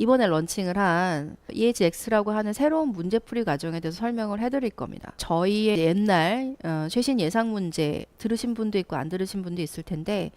이번에 런칭을 한 EHX라고 하는 새로운 문제풀이 과정에 대해서 설명을 해드릴 겁니다. 저희의 옛날 최신 예상 문제 들으신 분도 있고 안 들으신 분도 있을 텐데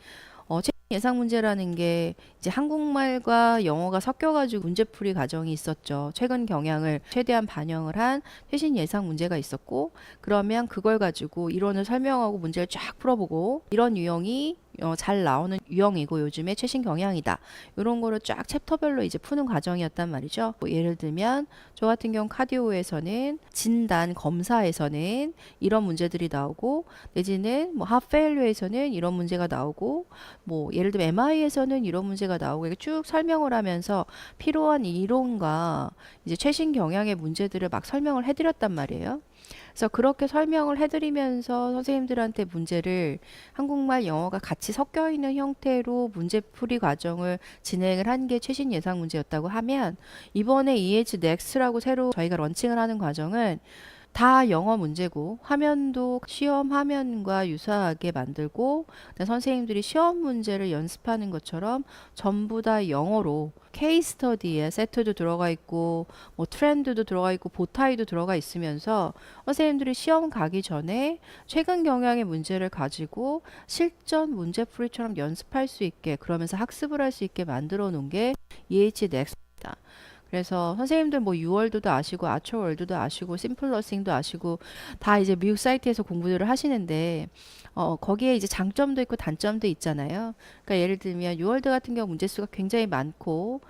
최신 예상 문제라는 게 이제 한국말과 영어가 섞여가지고 문제풀이 과정이 있었죠. 최근 경향을 최대한 반영을 한 최신 예상 문제가 있었고, 그러면 그걸 가지고 이론을 설명하고 문제를 쫙 풀어보고 이런 유형이 잘 나오는 유형이고 요즘에 최신 경향이다. 이런 거를 쫙 챕터별로 이제 푸는 과정이었단 말이죠. 뭐 예를 들면 저 같은 경우 카디오에서는 진단 검사에서는 이런 문제들이 나오고, 내지는 뭐 핫페일류에서는 이런 문제가 나오고, 뭐 예를 들면 MI에서는 이런 문제가 나오고, 이렇게 쭉 설명을 하면서 필요한 이론과 이제 최신 경향의 문제들을 막 설명을 해드렸단 말이에요. 그래서 그렇게 설명을 해드리면서 선생님들한테 문제를 한국말, 영어가 같이 섞여 있는 형태로 문제풀이 과정을 진행을 한 게 최신 예상 문제였다고 하면, 이번에 EH Next라고 새로 저희가 런칭을 하는 과정은 다 영어 문제고, 화면도 시험 화면과 유사하게 만들고, 선생님들이 시험 문제를 연습하는 것처럼 전부 다 영어로 케이스 스터디에 세트도 들어가 있고, 뭐 트렌드도 들어가 있고, 보타이도 들어가 있으면서 선생님들이 시험 가기 전에 최근 경향의 문제를 가지고 실전 문제풀이처럼 연습할 수 있게, 그러면서 학습을 할 수 있게 만들어 놓은 게 EH Next입니다. 그래서 선생님들 뭐 유월드도 아시고 아처월드도 아시고 심플러싱도 아시고 다 이제 미국 사이트에서 공부들을 하시는데 거기에 이제 장점도 있고 단점도 있잖아요. 그러니까 예를 들면 유월드 같은 경우 문제 수가 굉장히 많고,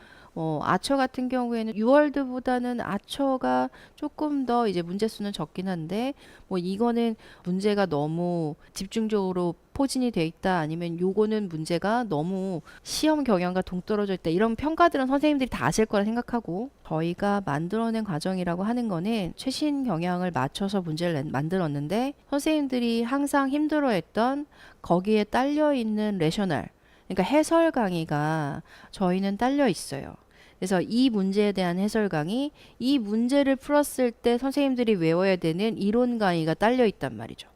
아처 같은 경우에는 유월드보다는 아처가 조금 더 이제 문제 수는 적긴 한데, 뭐 이거는 문제가 너무 집중적으로 포진이 돼 있다, 아니면 요거는 문제가 너무 시험 경향과 동떨어져 있다, 이런 평가들은 선생님들이 다 아실 거라 생각하고, 저희가 만들어낸 과정이라고 하는 거는 최신 경향을 맞춰서 문제를 만들었는데, 선생님들이 항상 힘들어했던 거기에 딸려 있는 레셔널, 그러니까 해설 강의가 저희는 딸려 있어요. 그래서 이 문제에 대한 해설 강의, 이 문제를 풀었을 때 선생님들이 외워야 되는 이론 강의가 딸려 있단 말이죠.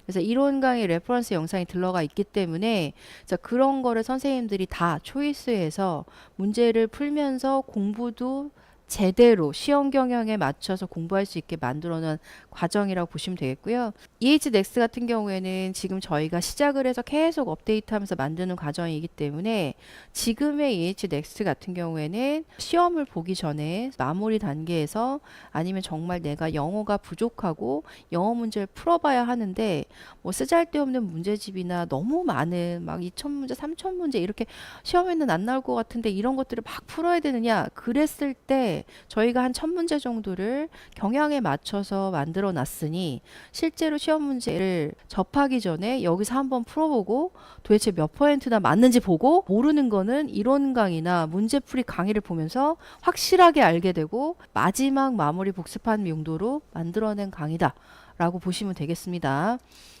그래서 이론 강의 레퍼런스 영상이 들어가 있기 때문에 그런 거를 선생님들이 다 초이스해서 문제를 풀면서 공부도 제대로 시험 경향에 맞춰서 공부할 수 있게 만들어 놓은 과정이라고 보시면 되겠고요. EH Next 같은 경우에는 지금 저희가 시작을 해서 계속 업데이트하면서 만드는 과정이기 때문에, 지금의 EH Next 같은 경우에는 시험을 보기 전에 마무리 단계에서, 아니면 정말 내가 영어가 부족하고 영어 문제를 풀어봐야 하는데 뭐 쓰잘데없는 문제집이나 너무 많은 막 2000문제 3000문제 이렇게 시험에는 안 나올 것 같은데 이런 것들을 막 풀어야 되느냐, 그랬을 때 저희가 한 1000문제 정도를 경향에 맞춰서 만들어 놨으니, 실제로 시험 문제를 접하기 전에 여기서 한번 풀어보고 도대체 몇 퍼센트나 맞는지 보고, 모르는 거는 이론 강의나 문제풀이 강의를 보면서 확실하게 알게 되고 마지막 마무리 복습하는 용도로 만들어낸 강의다 라고 보시면 되겠습니다.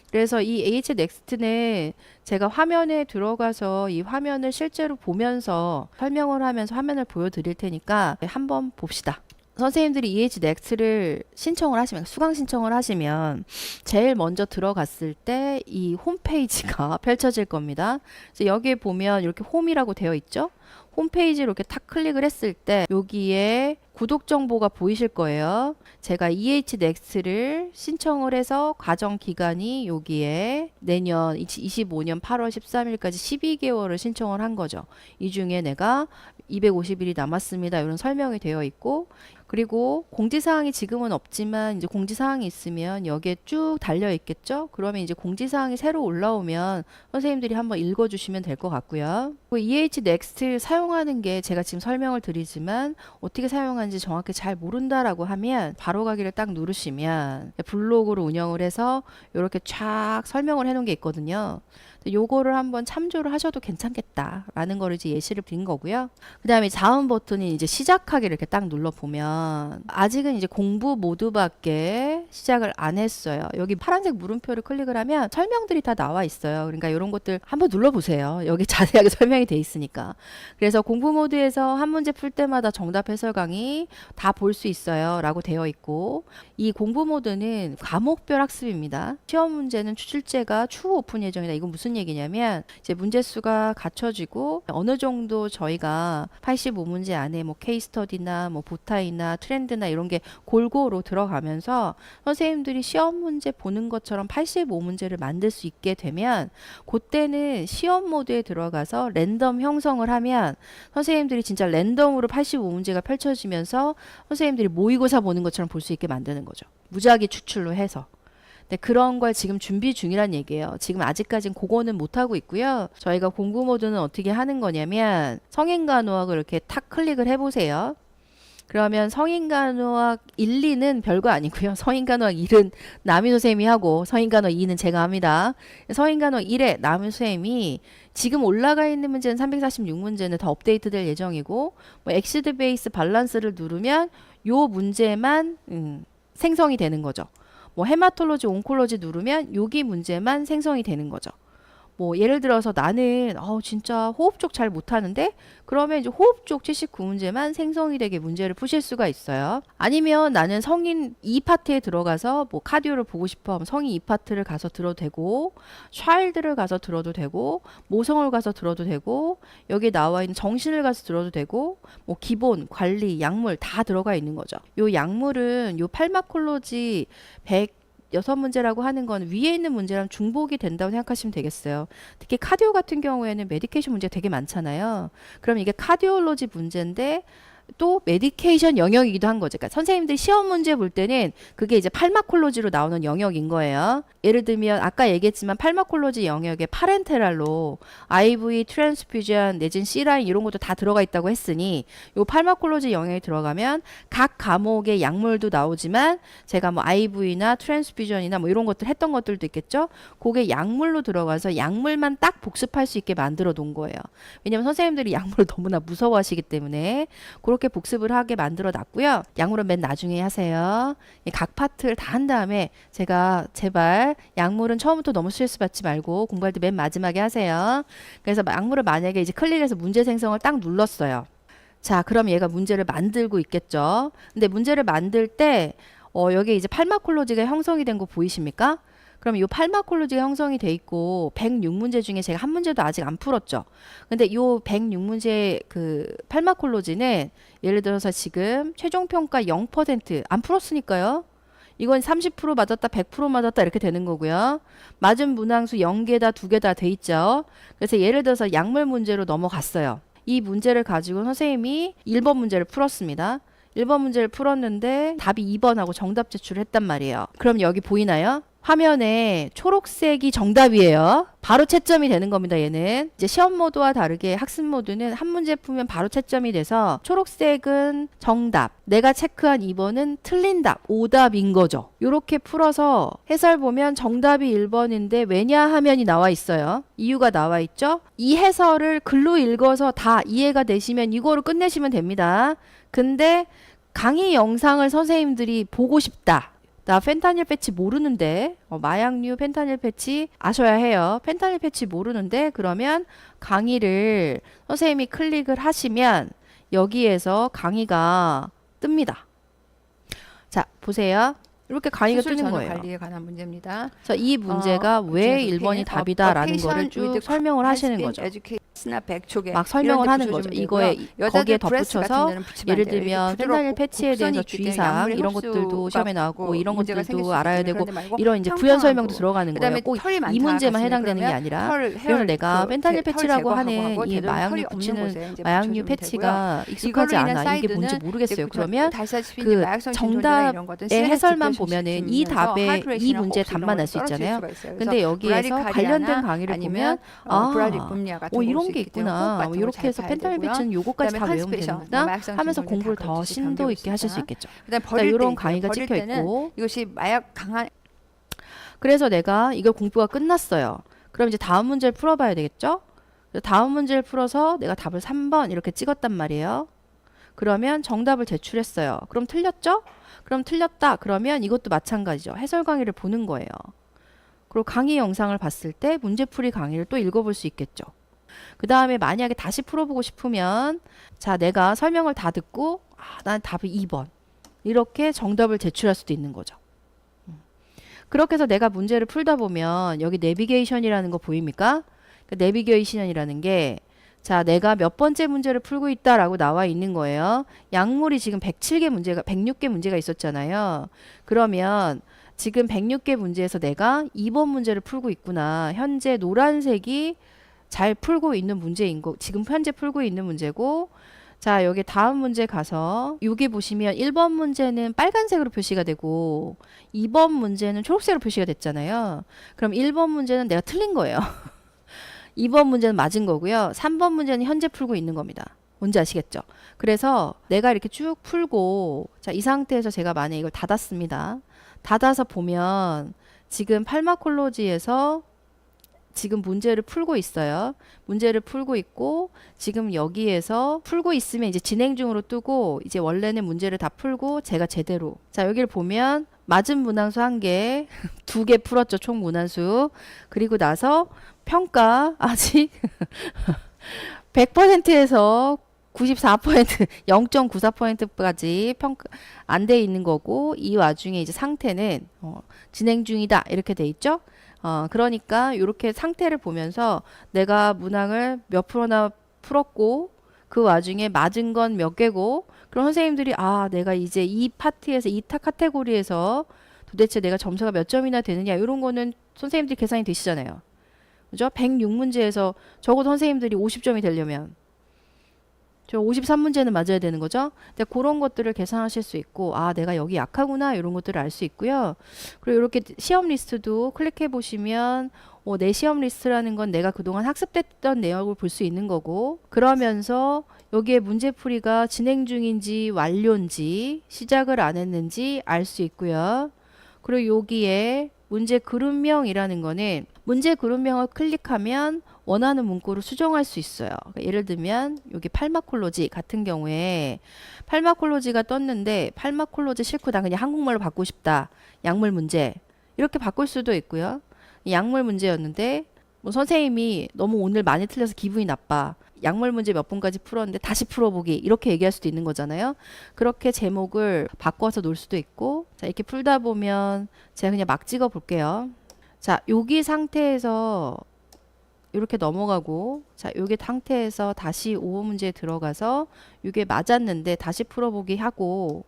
그래서 이 EH Next는 제가 화면에 들어가서 이 화면을 실제로 보면서 설명을 하면서 화면을 보여드릴 테니까 한번 봅시다. 선생님들이 EH Next를 신청을 하시면, 수강 신청을 하시면 제일 먼저 들어갔을 때 이 홈페이지가 펼쳐질 겁니다. 그래서 여기에 보면 이렇게 홈이라고 되어 있죠. 홈페이지로 이렇게 탁 클릭을 했을 때 여기에 구독 정보가 보이실 거예요. 제가 EH Next를 신청을 해서 과정 기간이 여기에 내년 25년 8월 13일까지 12개월을 신청을 한 거죠. 이 중에 내가 250일이 남았습니다, 이런 설명이 되어 있고, 그리고 공지사항이 지금은 없지만 이제 공지사항이 있으면 여기에 쭉 달려 있겠죠. 그러면 이제 공지사항이 새로 올라오면 선생님들이 한번 읽어주시면 될 것 같고요. EH Next 사용하는 게 제가 지금 설명을 드리지만 어떻게 사용하는지 정확히 잘 모른다라고 하면 바로가기를 딱 누르시면 블로그로 운영을 해서 이렇게 쫙 설명을 해놓은 게 있거든요. 요거를 한번 참조를 하셔도 괜찮겠다라는 거를 이제 예시를 드린 거고요. 그 다음에 다음 버튼이 이제 시작하기를 이렇게 딱 눌러보면 보시면 아직은 이제 공부 모드밖에 시작을 안 했어요. 여기 파란색 물음표를 클릭을 하면 설명들이 다 나와 있어요. 그러니까 이런 것들 한번 눌러보세요. 여기 자세하게 설명이 돼 있으니까. 그래서 공부 모드에서 한 문제 풀 때마다 정답 해설 강의 다 볼 수 있어요 라고 되어 있고, 이 공부 모드는 과목별 학습입니다. 시험 문제는 출제가 추후 오픈 예정이다. 이건 무슨 얘기냐면 이제 문제 수가 갖춰지고 어느 정도 저희가 85문제 안에 뭐 케이스터디나 뭐 보타이나 트렌드나 이런 게 골고루 들어가면서 선생님들이 시험 문제 보는 것처럼 85문제를 만들 수 있게 되면, 그때는 시험 모드에 들어가서 랜덤 형성을 하면 선생님들이 진짜 랜덤으로 85문제가 펼쳐지면서 선생님들이 모의고사 보는 것처럼 볼 수 있게 만드는 거죠. 무작위 추출로 해서. 네, 그런 걸 지금 준비 중이란 얘기예요. 지금 아직까지는 그거는 못하고 있고요. 저희가 공부 모드는 어떻게 하는 거냐면 성인간호학을 이렇게 탁 클릭을 해보세요. 그러면 성인간호학 1, 2는 별거 아니고요. 성인간호학 1은 남희 선생님이 하고 성인간호학 2는 제가 합니다. 성인간호학 1에 남희 선생님이 지금 올라가 있는 문제는 346문제는 더 업데이트 될 예정이고, 뭐 엑시드 베이스 밸런스를 누르면 요 문제만 생성이 되는 거죠. 뭐 헤마톨로지, 온콜로지 누르면 여기 문제만 생성이 되는 거죠. 뭐 예를 들어서 나는 진짜 호흡 쪽 잘 못하는데, 그러면 이제 호흡 쪽 79문제만 생성이 되게 문제를 푸실 수가 있어요. 아니면 나는 성인 2파트에 들어가서 뭐 카디오를 보고 싶어 하면 성인 2파트를 가서 들어도 되고, 차일드를 가서 들어도 되고, 모성을 가서 들어도 되고, 여기 나와 있는 정신을 가서 들어도 되고, 뭐 기본, 관리, 약물 다 들어가 있는 거죠. 요 약물은 요 팔마콜로지 106문제라고 하는 건 위에 있는 문제랑 중복이 된다고 생각하시면 되겠어요. 특히 카디오 같은 경우에는 메디케이션 문제가 되게 많잖아요. 그럼 이게 카디올로지 문제인데 또 메디케이션 영역이기도 한 거죠. 그러니까 선생님들이 시험 문제 볼 때는 그게 이제 팔마콜로지로 나오는 영역인 거예요. 예를 들면 아까 얘기했지만 팔마콜로지 영역에 파렌테랄로 IV, 트랜스퓨전, 내진 C라인 이런 것도 다 들어가 있다고 했으니, 요 팔마콜로지 영역에 들어가면 각 과목의 약물도 나오지만 제가 뭐 IV나 트랜스퓨전이나 뭐 이런 것들 했던 것들도 있겠죠. 그게 약물로 들어가서 약물만 딱 복습할 수 있게 만들어 놓은 거예요. 왜냐면 선생님들이 약물을 너무나 무서워하시기 때문에 그렇게 복습을 하게 만들어 놨고요. 약물은 맨 나중에 하세요. 각 파트를 다 한 다음에 제가 제발 약물은 처음부터 너무 스트레스 받지 말고 공부할 때 맨 마지막에 하세요. 그래서 약물을 만약에 이제 클릭해서 문제 생성을 딱 눌렀어요. 자, 그럼 얘가 문제를 만들고 있겠죠. 근데 문제를 만들 때 여기 이제 팔마콜로지가 형성이 된 거 보이십니까? 그럼 이 팔마콜로지가 형성이 돼 있고 106문제 중에 제가 한 문제도 아직 안 풀었죠. 근데 요 106문제 그 팔마콜로지는 예를 들어서 지금 최종평가 0% 안 풀었으니까요. 이건 30% 맞았다, 100% 맞았다 이렇게 되는 거고요. 맞은 문항수 0개다, 2개다 돼 있죠. 그래서 예를 들어서 약물 문제로 넘어갔어요. 이 문제를 가지고 선생님이 1번 문제를 풀었습니다. 1번 문제를 풀었는데 답이 2번하고 정답 제출을 했단 말이에요. 그럼 여기 보이나요? 화면에 초록색이 정답이에요. 바로 채점이 되는 겁니다. 얘는 이제 시험 모드와 다르게 학습 모드는 한 문제 풀면 바로 채점이 돼서 초록색은 정답, 내가 체크한 2번은 틀린 답, 오답인 거죠. 이렇게 풀어서 해설 보면 정답이 1번인데 왜냐 하면이 나와 있어요. 이유가 나와 있죠. 이 해설을 글로 읽어서 다 이해가 되시면 이거로 끝내시면 됩니다. 근데 강의 영상을 선생님들이 보고 싶다. 나 펜타닐 패치 모르는데 마약류 펜타닐 패치 아셔야 해요. 펜타닐 패치 모르는데 그러면 강의를 선생님이 클릭을 하시면 여기에서 강의가 뜹니다. 자, 보세요. 이렇게 강의가 뜨는 거예요. 관리에 관한 문제입니다. 그래서 이 문제가 왜 1번이 답이다라는 거를 쭉 설명을 하시는 거죠. 막 설명을 하는 거죠. 이거에 거기에 덧붙여서 예를 들면 펜타닐 패치에 대해서 주의사항 이런 것들도 시험에 나왔고 이런 것들도 알아야 되고 이런 이제 부연 설명도 들어가는 거예요. 꼭 이 문제만 해당되는 게 아니라, 그래서 내가 펜타닐 패치라고 하는 이 마약류 붙이는 마약류 패치가 익숙하지 않아. 이게 뭔지 모르겠어요. 그러면 그 정답의 해설만 보면은 이 답에 이 문제 답만 알 수 있잖아요. 근데 여기에서 관련된 강의를 보면 이런 게 있구나. 이렇게 해서 펜타닐 패치는 요거까지 다 외우면 되는구나 하면서 공부를 더 심도 있게 하실 수 있겠죠. 이런 강의가 찍혀 있고, 이것이 마약 강한. 그래서 내가 이걸 공부가 끝났어요. 그럼 이제 다음 문제를 풀어봐야 되겠죠. 다음 문제를 풀어서 내가 답을 3번 이렇게 찍었단 말이에요. 그러면 정답을 제출했어요. 그럼 틀렸죠? 그럼 틀렸다. 그러면 이것도 마찬가지죠. 해설 강의를 보는 거예요. 그리고 강의 영상을 봤을 때 문제풀이 강의를 또 읽어볼 수 있겠죠. 그 다음에 만약에 다시 풀어보고 싶으면 자, 내가 설명을 다 듣고 난 답이 2번. 이렇게 정답을 제출할 수도 있는 거죠. 그렇게 해서 내가 문제를 풀다 보면 여기 내비게이션이라는 거 보입니까? 그 내비게이션이라는 게 자, 내가 몇 번째 문제를 풀고 있다라고 나와 있는 거예요. 약물이 지금 106개 문제가 있었잖아요. 그러면 지금 106개 문제에서 내가 2번 문제를 풀고 있구나. 현재 노란색이 잘 풀고 있는 문제인 거, 지금 현재 풀고 있는 문제고, 자, 여기 다음 문제 가서 여기 보시면 1번 문제는 빨간색으로 표시가 되고 2번 문제는 초록색으로 표시가 됐잖아요. 그럼 1번 문제는 내가 틀린 거예요. 2번 문제는 맞은 거고요. 3번 문제는 현재 풀고 있는 겁니다. 뭔지 아시겠죠? 그래서 내가 이렇게 쭉 풀고 자, 이 상태에서 제가 만약에 이걸 닫았습니다. 닫아서 보면 지금 팔마콜로지에서 지금 문제를 풀고 있어요. 문제를 풀고 있고 지금 여기에서 풀고 있으면 이제 진행 중으로 뜨고 이제 원래는 문제를 다 풀고 제가 제대로 자, 여기를 보면 맞은 문항수 1개, 2개 풀었죠. 총 문항수. 그리고 나서 평가 아직 100%에서 94%, 0.94%까지 평가 안 돼 있는 거고 이 와중에 이제 상태는 진행 중이다 이렇게 돼 있죠. 그러니까 이렇게 상태를 보면서 내가 문항을 몇 프로나 풀었고 그 와중에 맞은 건 몇 개고 그럼 선생님들이 내가 이제 이 파트에서 이 카테고리에서 도대체 내가 점수가 몇 점이나 되느냐 이런 거는 선생님들이 계산이 되시잖아요. 그죠? 106문제에서 적어도 선생님들이 50점이 되려면 저 53문제는 맞아야 되는 거죠. 근데 그런 것들을 계산하실 수 있고 내가 여기 약하구나 이런 것들을 알 수 있고요. 그리고 이렇게 시험 리스트도 클릭해 보시면 내 시험 리스트라는 건 내가 그동안 학습됐던 내용을 볼 수 있는 거고 그러면서 여기에 문제풀이가 진행 중인지 완료인지 시작을 안 했는지 알 수 있고요. 그리고 여기에 문제 그룹명이라는 거는 문제 그룹명을 클릭하면 원하는 문구를 수정할 수 있어요. 예를 들면 여기 팔마콜로지 같은 경우에 팔마콜로지가 떴는데 팔마콜로지 싫고 나 그냥 한국말로 바꾸고 싶다. 약물 문제 이렇게 바꿀 수도 있고요. 약물 문제였는데 뭐 선생님이 너무 오늘 많이 틀려서 기분이 나빠. 약물 문제 몇 번까지 풀었는데 다시 풀어보기 이렇게 얘기할 수도 있는 거잖아요. 그렇게 제목을 바꿔서 놓을 수도 있고 자 이렇게 풀다 보면 제가 그냥 막 찍어 볼게요. 자 여기 상태에서 이렇게 넘어가고 자 요게 상태에서 다시 5번 문제에 들어가서 이게 맞았는데 다시 풀어보기 하고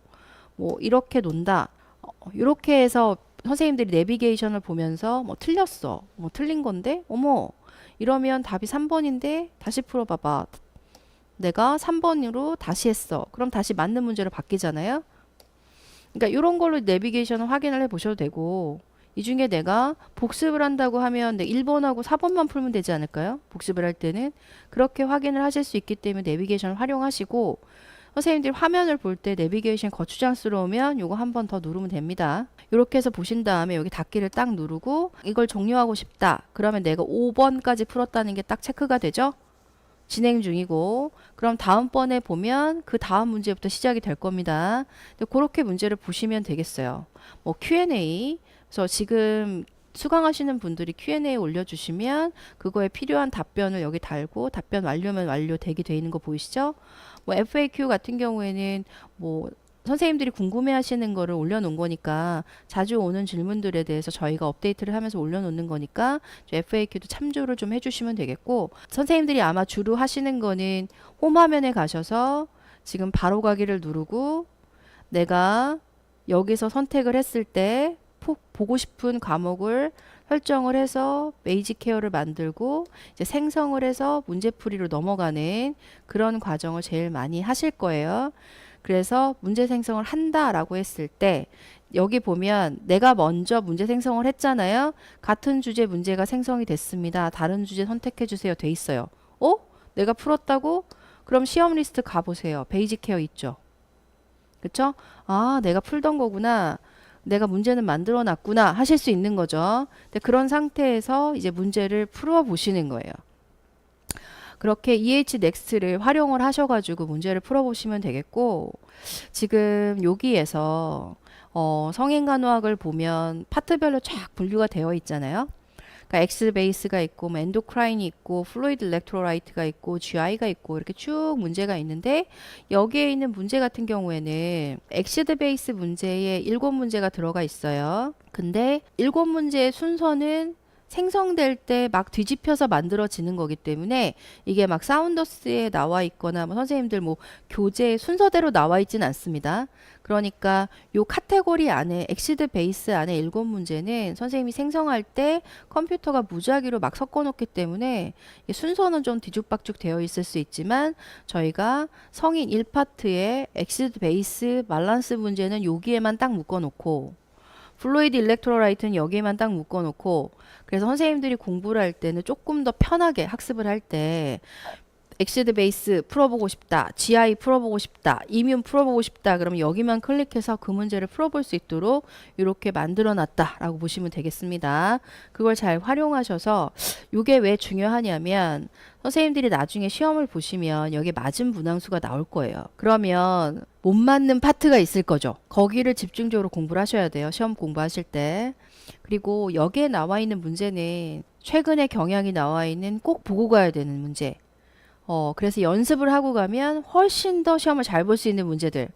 뭐 이렇게 논다. 이렇게 해서 선생님들이 내비게이션을 보면서 뭐 틀렸어. 뭐 틀린 건데 어머 이러면 답이 3번인데 다시 풀어봐봐. 내가 3번으로 다시 했어. 그럼 다시 맞는 문제로 바뀌잖아요. 그러니까 이런 걸로 내비게이션을 확인을 해 보셔도 되고 이 중에 내가 복습을 한다고 하면 1번하고 4번만 풀면 되지 않을까요? 복습을 할 때는 그렇게 확인을 하실 수 있기 때문에 내비게이션을 활용하시고 선생님들이 화면을 볼 때 내비게이션 거추장스러우면 요거 한 번 더 누르면 됩니다. 이렇게 해서 보신 다음에 여기 닫기를 딱 누르고 이걸 종료하고 싶다. 그러면 내가 5번까지 풀었다는 게 딱 체크가 되죠? 진행 중이고 그럼 다음번에 보면 그 다음 문제부터 시작이 될 겁니다. 그렇게 문제를 보시면 되겠어요. 뭐 Q&A 그래서 지금 수강하시는 분들이 Q&A 올려주시면 그거에 필요한 답변을 여기 달고 답변 완료면 완료 되게 돼 있는 거 보이시죠? 뭐 FAQ 같은 경우에는 뭐 선생님들이 궁금해하시는 거를 올려놓은 거니까 자주 오는 질문들에 대해서 저희가 업데이트를 하면서 올려놓는 거니까 FAQ도 참조를 좀 해주시면 되겠고 선생님들이 아마 주로 하시는 거는 홈 화면에 가셔서 지금 바로 가기를 누르고 내가 여기서 선택을 했을 때 보고 싶은 과목을 설정을 해서 베이직 케어를 만들고 이제 생성을 해서 문제풀이로 넘어가는 그런 과정을 제일 많이 하실 거예요. 그래서 문제 생성을 한다라고 했을 때 여기 보면 내가 먼저 문제 생성을 했잖아요. 같은 주제 문제가 생성이 됐습니다. 다른 주제 선택해 주세요. 돼 있어요. 내가 풀었다고? 그럼 시험 리스트 가보세요. 베이직 케어 있죠. 그쵸? 내가 풀던 거구나. 내가 문제는 만들어 놨구나 하실 수 있는 거죠. 근데 그런 상태에서 이제 문제를 풀어 보시는 거예요. 그렇게 EH 넥스트를 활용을 하셔가지고 문제를 풀어보시면 되겠고, 지금 여기에서 성인간호학을 보면 파트별로 쫙 분류가 되어 있잖아요. 그러니까 엑스 베이스가 있고, 뭐 엔도크라인이 있고, 플루이드 일렉트로라이트가 있고, GI가 있고, 이렇게 쭉 문제가 있는데, 여기에 있는 문제 같은 경우에는 엑시드 베이스 문제에 7문제가 들어가 있어요. 근데 7문제의 순서는 생성될 때 막 뒤집혀서 만들어지는 거기 때문에 이게 막 사운더스에 나와 있거나 뭐 선생님들 뭐 교재 순서대로 나와 있진 않습니다. 그러니까 요 카테고리 안에 엑시드 베이스 안에 7문제는 선생님이 생성할 때 컴퓨터가 무작위로 막 섞어 놓기 때문에 순서는 좀 뒤죽박죽 되어 있을 수 있지만 저희가 성인 1파트에 엑시드 베이스 밸런스 문제는 여기에만 딱 묶어 놓고 플루이드 일렉트로라이트는 여기에만 딱 묶어 놓고 그래서 선생님들이 공부를 할 때는 조금 더 편하게 학습을 할 때 엑시드 베이스 풀어보고 싶다, GI 풀어보고 싶다, 이뮨 풀어보고 싶다 그러면 여기만 클릭해서 그 문제를 풀어볼 수 있도록 이렇게 만들어 놨다라고 보시면 되겠습니다. 그걸 잘 활용하셔서 이게 왜 중요하냐면 선생님들이 나중에 시험을 보시면 여기 맞은 분항수가 나올 거예요. 그러면 못 맞는 파트가 있을 거죠. 거기를 집중적으로 공부를 하셔야 돼요. 시험 공부하실 때. 그리고 여기에 나와 있는 문제는 최근에 경향이 나와 있는 꼭 보고 가야 되는 문제. 그래서 연습을 하고 가면 훨씬 더 시험을 잘 볼 수 있는 문제들.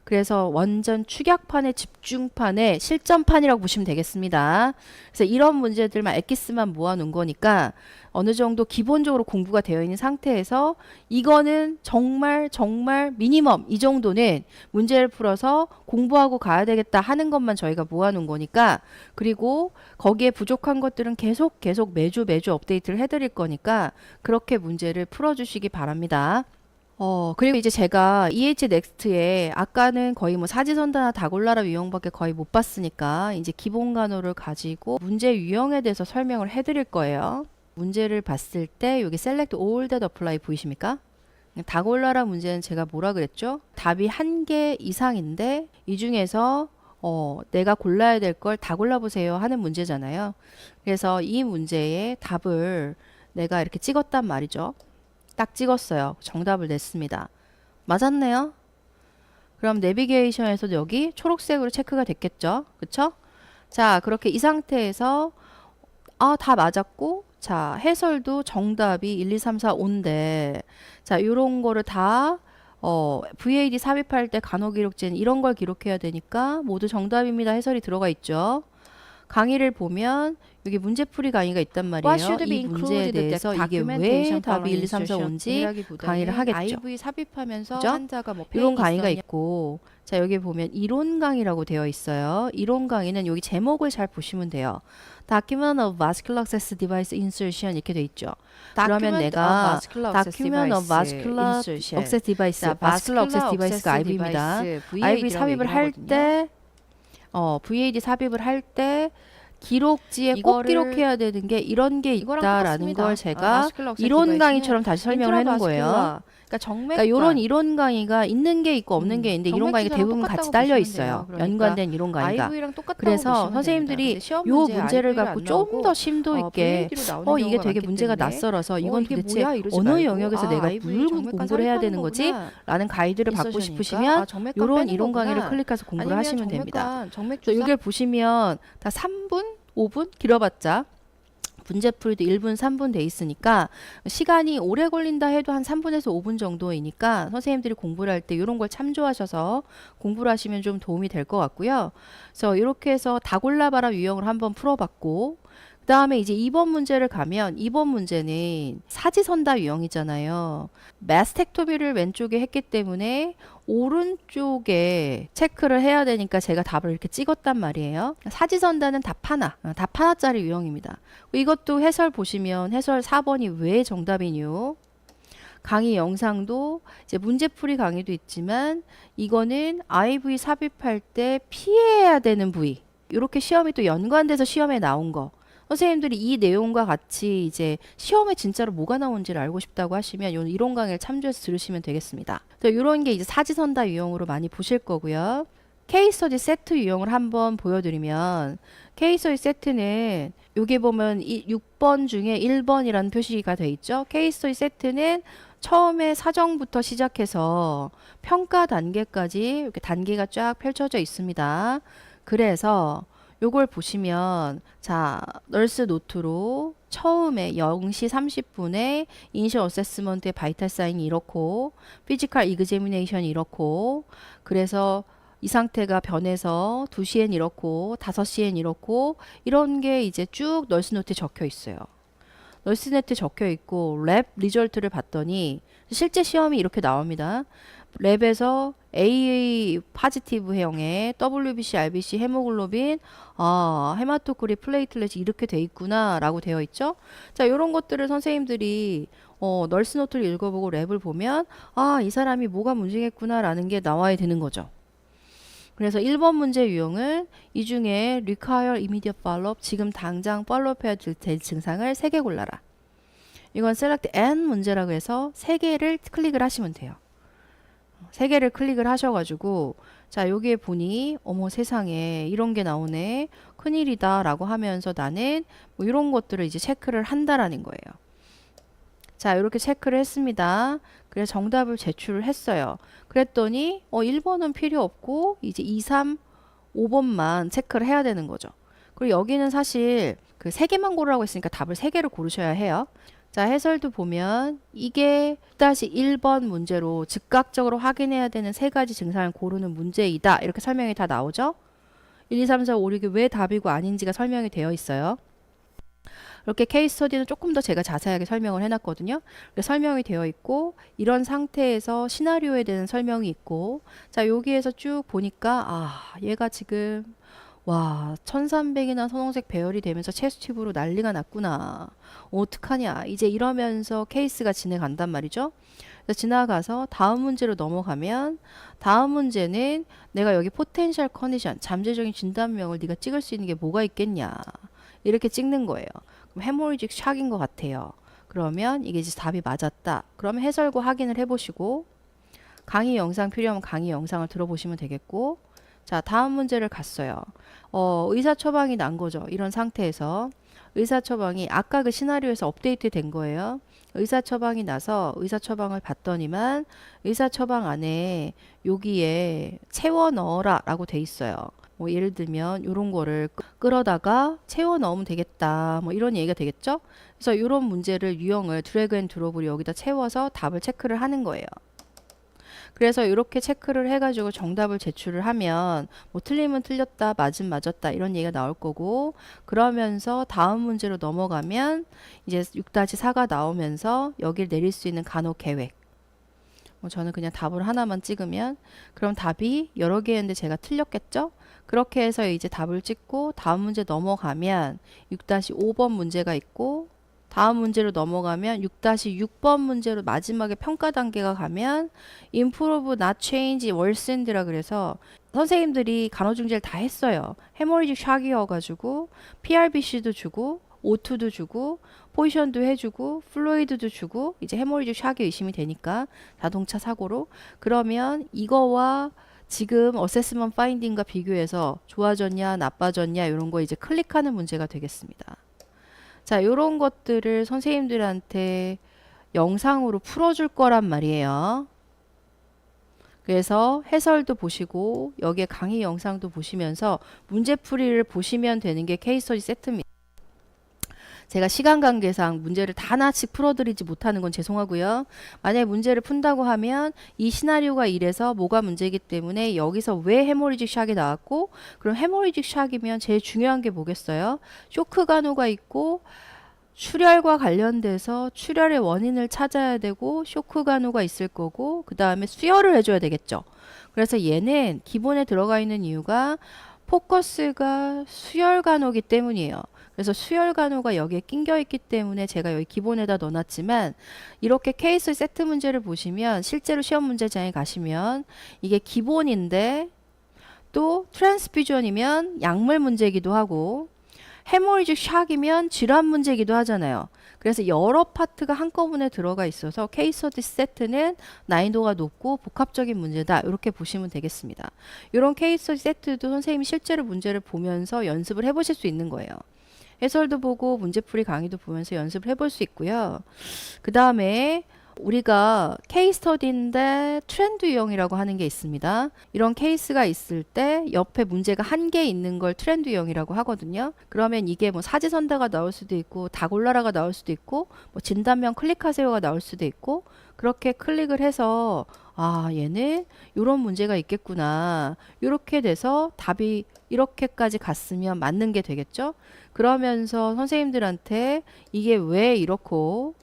그래서 완전 축약판의 집중판의 실전판이라고 보시면 되겠습니다. 그래서 이런 문제들만 엑기스만 모아놓은 거니까 어느 정도 기본적으로 공부가 되어 있는 상태에서 이거는 정말 미니멈 이 정도는 문제를 풀어서 공부하고 가야 되겠다 하는 것만 저희가 모아놓은 거니까 그리고 거기에 부족한 것들은 계속 매주 업데이트를 해드릴 거니까 그렇게 문제를 풀어주시기 바랍니다. 그리고 이제 제가 EH 넥스트에 아까는 거의 뭐 사지선다나 다골라라 유형밖에 거의 못 봤으니까 이제 기본 간호를 가지고 문제 유형에 대해서 설명을 해드릴 거예요. 문제를 봤을 때 여기 Select All That Apply 보이십니까? 다골라라 문제는 제가 뭐라 그랬죠? 답이 1개 이상인데 이 중에서 내가 골라야 될 걸 다 골라보세요 하는 문제잖아요. 그래서 이 문제의 답을 내가 이렇게 찍었단 말이죠. 딱 찍었어요. 정답을 냈습니다. 맞았네요. 그럼 내비게이션에서도 여기 초록색으로 체크가 됐겠죠. 그쵸? 자, 그렇게 이 상태에서 다 맞았고 자, 해설도 정답이 1, 2, 3, 4, 5인데 자, 요런 거를 다 VAD 삽입할 때 간호기록제는 이런 걸 기록해야 되니까 모두 정답입니다. 해설이 들어가 있죠. 강의를 보면 여기 문제풀이 강의가 있단 말이에요. 이 문제에 대해서 이게 왜 답이 1, 2, 3, 4, 5인지 강의를 하겠죠. IV 삽입하면서 그죠? 환자가 뭐 이런 페인이 강의가 있었냐. 있고 자 여기 보면 이론 강의라고 되어 있어요. 이론 강의는 여기 제목을 잘 보시면 돼요. Document of Vascular Access Device Insertion 이렇게 돼 있죠. 그러면 내가 Document of Vascular Access Device, Vascular Access Device가 IV입니다. IV 삽입을 할 때 VAD 삽입을 할 때 기록지에 꼭 기록해야 되는 게 이런 게 있다라는 걸 제가 이론 강의처럼 다시 설명을 해놓은 거예요. 그러니까 이런 이론 강의가 있는 게 있고 없는 게 있는데 이론 강의가 대부분 같이 딸려 있어요. 연관된 이론 강의가. 그래서 선생님들이 이 문제를 갖고 좀 더 심도 있게 이게 되게 문제가 낯설어서 이건 도대체 어느 영역에서 내가 뭘 공부를 해야 되는 거지? 라는 가이드를 받고 싶으시면 이런 이론 강의를 클릭해서 공부를 하시면 됩니다. 여기를 보시면 다 3분, 5분 길어봤자 문제풀이도 1분, 3분 돼 있으니까 시간이 오래 걸린다 해도 한 3분에서 5분 정도이니까 선생님들이 공부를 할 때 이런 걸 참조하셔서 공부를 하시면 좀 도움이 될 것 같고요. 그래서 이렇게 해서 다 골라봐라 유형을 한번 풀어봤고 그 다음에 이제 2번 문제를 가면 2번 문제는 사지선다 유형이잖아요. 마스텍토미를 왼쪽에 했기 때문에 오른쪽에 체크를 해야 되니까 제가 답을 이렇게 찍었단 말이에요. 사지선다는 답 하나짜리 유형입니다. 이것도 해설 보시면 해설 4번이 왜 정답이뇨? 강의 영상도 이제 문제풀이 강의도 있지만 이거는 IV 삽입할 때 피해야 되는 부위. 이렇게 시험이 또 연관돼서 시험에 나온 거. 선생님들이 이 내용과 같이 이제 시험에 진짜로 뭐가 나오는지를 알고 싶다고 하시면 요 이론 강의를 참조해서 들으시면 되겠습니다. 이런 게 이제 사지선다 유형으로 많이 보실 거고요. 케이스 스터디 세트 유형을 한번 보여드리면 케이스 스터디 세트는 여기 보면 6번 중에 1번이라는 표시가 돼 있죠. 케이스 스터디 세트는 처음에 사정부터 시작해서 평가 단계까지 이렇게 단계가 쫙 펼쳐져 있습니다. 그래서 요걸 보시면 자 널스 노트로 처음에 0시 30분에 이니셜 어세스먼트의 바이탈 사인이 이렇고 피지컬 이그제미네이션이 이렇고 그래서 이 상태가 변해서 2시엔 이렇고 5시엔 이렇고 이런 게 이제 쭉 널스 노트에 적혀 있어요. 널스 노트에 적혀 있고 랩 리절트를 봤더니 실제 시험이 이렇게 나옵니다. 랩에서 AA 포지티브형의 WBC, RBC, 헤모글로빈, 헤마토크리 플레이틀렛이 이렇게 돼 있구나 라고 되어 있죠. 자, 이런 것들을 선생님들이 널스 노트를 읽어보고 랩을 보면 이 사람이 뭐가 문제겠구나 라는 게 나와야 되는 거죠. 그래서 1번 문제 유형은 이 중에 require immediate follow-up, 지금 당장 팔로우해야 될 증상을 3개 골라라. 이건 select N 문제라고 해서 3개를 클릭을 하시면 돼요. 3개를 클릭을 하셔가지고 자 여기에 보니 어머 세상에 이런 게 나오네 큰일이다 라고 하면서 나는 뭐 이런 것들을 이제 체크를 한다라는 거예요. 자 이렇게 체크를 했습니다. 그래서 정답을 제출을 했어요. 그랬더니 1번은 필요 없고 이제 2, 3, 5번만 체크를 해야 되는 거죠. 그리고 여기는 사실 그 3개만 고르라고 했으니까 답을 3개를 고르셔야 해요. 자 해설도 보면 이게 1번 문제로 즉각적으로 확인해야 되는 3가지 증상을 고르는 문제이다 이렇게 설명이 다 나오죠. 1, 2, 3, 4, 5, 6이 왜 답이고 아닌지가 설명이 되어 있어요. 이렇게 케이스 스터디는 조금 더 제가 자세하게 설명을 해놨거든요. 설명이 되어 있고 이런 상태에서 시나리오에 대한 설명이 있고 자 여기에서 쭉 보니까 얘가 지금 와 1300이나 선홍색 배열이 되면서 체스트 튜브로 난리가 났구나. 어떡하냐 이제 이러면서 케이스가 지나간단 말이죠. 그래서 지나가서 다음 문제로 넘어가면 다음 문제는 내가 여기 포텐셜 컨디션 잠재적인 진단명을 네가 찍을 수 있는 게 뭐가 있겠냐 이렇게 찍는 거예요. 그럼 헤모리직 샥인 것 같아요. 그러면 이게 이제 답이 맞았다. 그러면 해설과 확인을 해보시고 강의 영상 필요하면 강의 영상을 들어보시면 되겠고 자 다음 문제를 갔어요. 의사 처방이 난 거죠. 이런 상태에서 의사 처방이 아까 그 시나리오에서 업데이트 된 거예요. 의사 처방이 나서 의사 처방을 봤더니만 의사 처방 안에 여기에 채워 넣어라 라고 돼 있어요. 뭐 예를 들면 이런 거를 끌어다가 채워 넣으면 되겠다 뭐 이런 얘기가 되겠죠. 그래서 이런 문제를 유형을 드래그 앤 드롭으로 여기다 채워서 답을 체크를 하는 거예요. 그래서 이렇게 체크를 해가지고 정답을 제출을 하면 뭐 틀리면 틀렸다 맞으면 맞았다 이런 얘기가 나올 거고 그러면서 다음 문제로 넘어가면 이제 6-4가 나오면서 여기를 내릴 수 있는 간호 계획 뭐 저는 그냥 답을 하나만 찍으면 그럼 답이 여러 개였는데 제가 틀렸겠죠? 그렇게 해서 이제 답을 찍고 다음 문제 넘어가면 6-5번 문제가 있고 다음 문제로 넘어가면 6-6번 문제로 마지막에 평가 단계가 가면 improve, not change, worsened라 그래서 선생님들이 간호중재를 다 했어요. 헤모리직 샥이어가지고 PRBC도 주고 O2도 주고 포지션도 해주고 플루이드도 주고 이제 헤모리직 샥이 의심이 되니까 자동차 사고로 그러면 이거와 지금 어세스먼트 파인딩과 비교해서 좋아졌냐 나빠졌냐 이런 거 이제 클릭하는 문제가 되겠습니다. 자, 요런 것들을 선생님들한테 영상으로 풀어줄 거란 말이에요. 그래서 해설도 보시고 여기에 강의 영상도 보시면서 문제풀이를 보시면 되는 게 케이스 스터디 세트입니다. 제가 시간 관계상 문제를 다 하나씩 풀어드리지 못하는 건 죄송하고요. 만약에 문제를 푼다고 하면 이 시나리오가 이래서 뭐가 문제이기 때문에 여기서 왜 헤모리직 샥이 나왔고 그럼 헤모리직 샥이면 제일 중요한 게 뭐겠어요? 쇼크 간호가 있고 출혈과 관련돼서 출혈의 원인을 찾아야 되고 쇼크 간호가 있을 거고 그 다음에 수혈을 해줘야 되겠죠. 그래서 얘는 기본에 들어가 있는 이유가 포커스가 수혈 간호기 때문이에요. 그래서 수혈 간호가 여기에 낑겨 있기 때문에 제가 여기 기본에다 넣어놨지만 이렇게 케이스 세트 문제를 보시면 실제로 시험 문제장에 가시면 이게 기본인데 또 트랜스퓨전이면 약물 문제이기도 하고 헤모리직 샥이면 질환 문제이기도 하잖아요. 그래서 여러 파트가 한꺼번에 들어가 있어서 케이스 스터디 세트는 난이도가 높고 복합적인 문제다. 이렇게 보시면 되겠습니다. 이런 케이스 스터디 세트도 선생님이 실제로 문제를 보면서 연습을 해보실 수 있는 거예요. 해설도 보고 문제풀이 강의도 보면서 연습을 해볼 수 있고요. 그 다음에 우리가 케이스 스터디인데 트렌드 유형이라고 하는 게 있습니다. 이런 케이스가 있을 때 옆에 문제가 한 개 있는 걸 트렌드 유형이라고 하거든요. 그러면 이게 뭐 사지선다가 나올 수도 있고 다 골라라가 나올 수도 있고 뭐 진단명 클릭하세요가 나올 수도 있고 그렇게 클릭을 해서 아 얘는 이런 문제가 있겠구나 이렇게 돼서 답이 이렇게까지 갔으면 맞는 게 되겠죠. 그러면서 선생님들한테 이게 왜 이렇고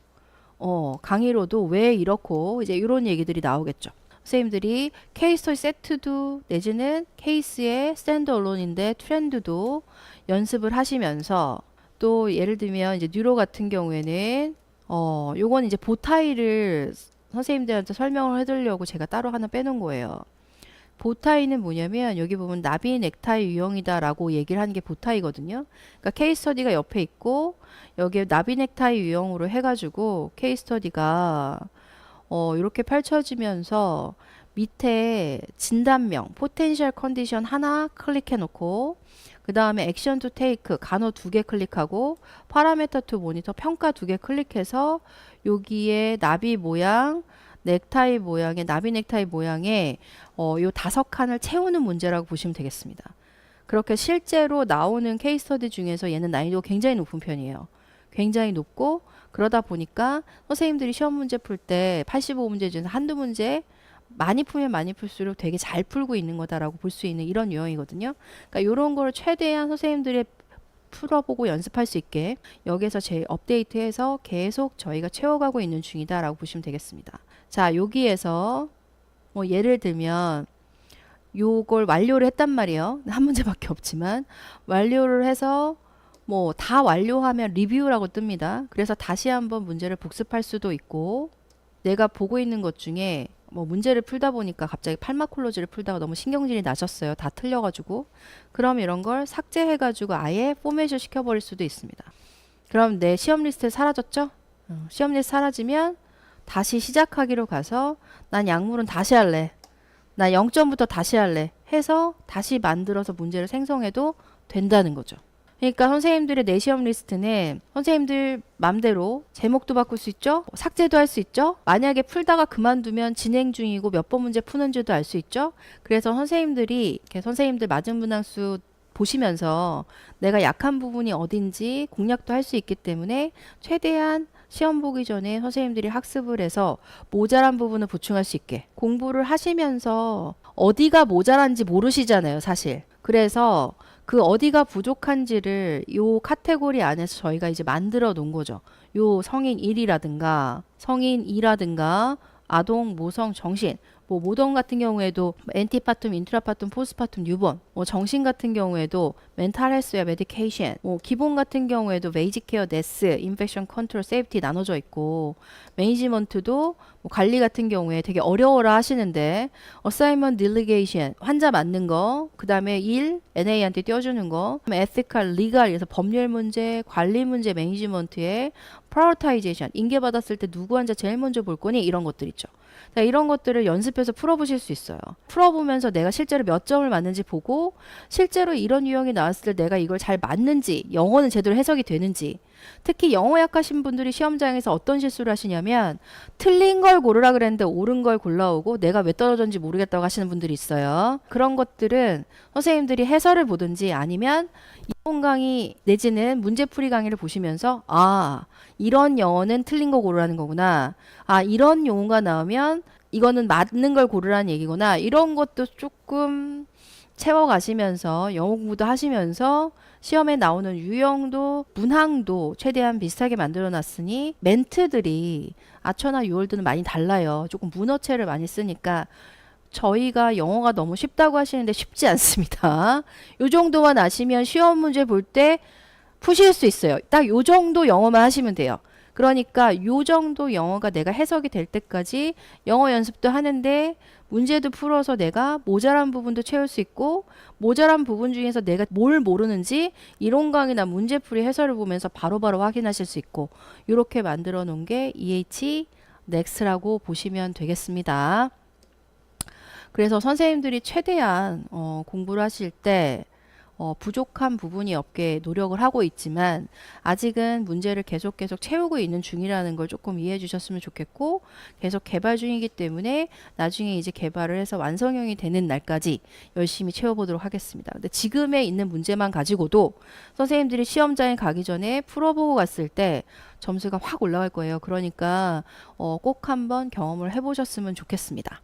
강의로도 왜 이렇고 이제 이런 얘기들이 나오겠죠. 선생님들이 케이스 스터디 세트도 내지는 케이스의 스탠드 언론인데 트렌드도 연습을 하시면서 또 예를 들면 이제 뉴로 같은 경우에는 요건 이제 보타이를 선생님들한테 설명을 해드리려고 제가 따로 하나 빼놓은 거예요. 보타이는 뭐냐면 여기 보면 나비 넥타이 유형이다라고 얘기를 하는 게 보타이거든요. 그러니까 케이스 스터디가 옆에 있고 여기에 나비 넥타이 유형으로 해가지고 케이스 스터디가 이렇게 펼쳐지면서 밑에 진단명, 포텐셜 컨디션 하나 클릭해 놓고 그 다음에 액션 투 테이크 간호 2개 클릭하고 파라메터 투 모니터 평가 2개 클릭해서 여기에 나비 모양 넥타이 모양의 나비 넥타이 모양의 요 5칸을 채우는 문제라고 보시면 되겠습니다. 그렇게 실제로 나오는 케이스 스터디 중에서 얘는 난이도가 굉장히 높은 편이에요. 굉장히 높고 그러다 보니까 선생님들이 시험 문제 풀 때 85문제 중에서 한두 문제 많이 풀면 많이 풀수록 되게 잘 풀고 있는 거다라고 볼 수 있는 이런 유형이거든요. 그러니까 이런 거를 최대한 선생님들이 풀어보고 연습할 수 있게 여기에서 업데이트해서 계속 저희가 채워가고 있는 중이다라고 보시면 되겠습니다. 자, 여기에서 뭐 예를 들면 요걸 완료를 했단 말이에요. 한 문제밖에 없지만 완료를 해서 뭐 다 완료하면 리뷰라고 뜹니다. 그래서 다시 한번 문제를 복습할 수도 있고 내가 보고 있는 것 중에 뭐 문제를 풀다 보니까 갑자기 팔마콜로지를 풀다가 너무 신경질이 나셨어요. 다 틀려가지고 그럼 이런 걸 삭제해가지고 아예 포맷을 시켜버릴 수도 있습니다. 그럼 내 시험 리스트 사라졌죠? 시험 리스트 사라지면 다시 시작하기로 가서 난 약물은 다시 할래. 나 0점부터 다시 할래. 해서 다시 만들어서 문제를 생성해도 된다는 거죠. 그러니까 선생님들의 내 시험 리스트는 선생님들 맘대로 제목도 바꿀 수 있죠. 삭제도 할 수 있죠. 만약에 풀다가 그만두면 진행 중이고 몇 번 문제 푸는지도 알 수 있죠. 그래서 선생님들이 이렇게 선생님들 맞은 문항수 보시면서 내가 약한 부분이 어딘지 공략도 할 수 있기 때문에 최대한 시험 보기 전에 선생님들이 학습을 해서 모자란 부분을 보충할 수 있게 공부를 하시면서 어디가 모자란지 모르시잖아요, 사실. 그래서 그 어디가 부족한지를 요 카테고리 안에서 저희가 이제 만들어 놓은 거죠. 요 성인 1이라든가 성인 2라든가 아동, 모성, 정신 뭐 모동 같은 경우에도 엔티파툼, 인트라파툼, 포스파툼, 뉴본 뭐 정신 같은 경우에도 멘탈 헬스야 메디케이션 뭐 기본 같은 경우에도 베이직 케어, 데스, 인펙션 컨트롤, 세이프티 나눠져 있고 매니지먼트도 뭐 관리 같은 경우에 되게 어려워라 하시는데 어사이먼 딜리게이션 환자 맞는 거 그 다음에 일 NA한테 띄워주는 거 에티컬, 리갈에서 법률 문제, 관리 문제, 매니지먼트에 프라이어타이제이션 인계받았을 때 누구 환자 제일 먼저 볼 거니 이런 것들 있죠. 이런 것들을 연습해서 풀어보실 수 있어요. 풀어보면서 내가 실제로 몇 점을 맞는지 보고 실제로 이런 유형이 나왔을 때 내가 이걸 잘 맞는지 영어는 제대로 해석이 되는지 특히 영어 약하신 분들이 시험장에서 어떤 실수를 하시냐면 틀린 걸 고르라 그랬는데 옳은 걸 골라오고 내가 왜 떨어졌는지 모르겠다고 하시는 분들이 있어요. 그런 것들은 선생님들이 해설을 보든지 아니면 이론 강의 내지는 문제풀이 강의를 보시면서 아 이런 영어는 틀린 거 고르라는 거구나. 아 이런 용어가 나오면 이거는 맞는 걸 고르라는 얘기구나. 이런 것도 조금 채워가시면서 영어 공부도 하시면서 시험에 나오는 유형도 문항도 최대한 비슷하게 만들어 놨으니 멘트들이 아처나 유월드는 많이 달라요. 조금 문어체를 많이 쓰니까 저희가 영어가 너무 쉽다고 하시는데 쉽지 않습니다. 요 정도만 아시면 시험 문제 볼 때 푸실 수 있어요. 딱 요 정도 영어만 하시면 돼요. 그러니까 요 정도 영어가 내가 해석이 될 때까지 영어 연습도 하는데 문제도 풀어서 내가 모자란 부분도 채울 수 있고 모자란 부분 중에서 내가 뭘 모르는지 이론 강의나 문제풀이 해설을 보면서 바로바로 확인하실 수 있고 이렇게 만들어 놓은 게 EH Next라고 보시면 되겠습니다. 그래서 선생님들이 최대한 공부를 하실 때 부족한 부분이 없게 노력을 하고 있지만 아직은 문제를 계속 채우고 있는 중이라는 걸 조금 이해해 주셨으면 좋겠고 계속 개발 중이기 때문에 나중에 이제 개발을 해서 완성형이 되는 날까지 열심히 채워보도록 하겠습니다. 근데 지금에 있는 문제만 가지고도 선생님들이 시험장에 가기 전에 풀어보고 갔을 때 점수가 확 올라갈 거예요. 그러니까 꼭 한번 경험을 해보셨으면 좋겠습니다.